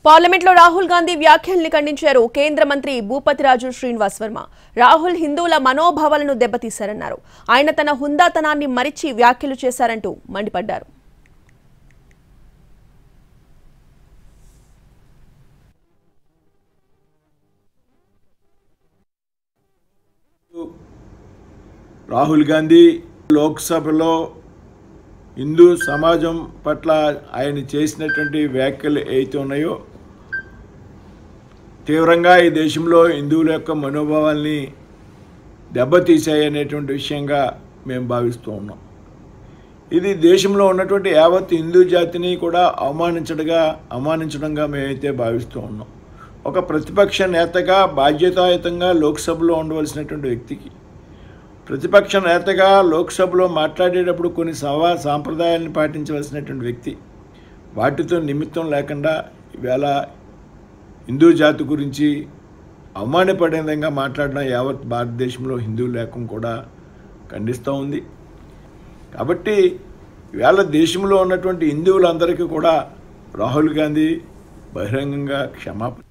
పార్లమెంట్లో రాహుల్ గాంధీ వ్యాఖ్యల్ని ఖండించారు కేంద్ర మంత్రి భూపతిరాజు శ్రీనివాస్ వర్మ. రాహుల్ హిందువుల మనోభావాలను దెబ్బతీశారన్నారు. ఆయన తన హుందాతనాన్ని మరిచి వ్యాఖ్యలు చేశారంటూ మండిపడ్డారు. రాహుల్ గాంధీ లోక్సభలో హిందూ సమాజం పట్ల ఆయన చేసినటువంటి వ్యాఖ్యలు ఏవైతే ఉన్నాయో తీవ్రంగా ఈ దేశంలో హిందువుల యొక్క మనోభావాల్ని దెబ్బతీశాయనేటువంటి విషయంగా మేము భావిస్తూ ఉన్నాం. ఇది దేశంలో ఉన్నటువంటి యావత్ హిందూ జాతిని కూడా అవమానించడంగా మేమైతే భావిస్తూ ఉన్నాం. ఒక ప్రతిపక్ష నేతగా బాధ్యతాయుతంగా లోక్సభలో ఉండవలసినటువంటి వ్యక్తికి, ప్రతిపక్ష నేతగా లోక్సభలో మాట్లాడేటప్పుడు కొన్ని సాంప్రదాయాలను పాటించవలసినటువంటి వ్యక్తి వాటితో నిమిత్తం లేకుండా ఈవేళ హిందూ జాతి గురించి అవమానపడే విధంగా మాట్లాడడం యావత్ భారతదేశంలో హిందూ లేఖం కూడా ఖండిస్తూ ఉంది. కాబట్టి ఈవేళ దేశంలో ఉన్నటువంటి హిందువులందరికీ కూడా రాహుల్ గాంధీ బహిరంగంగా క్షమాపణ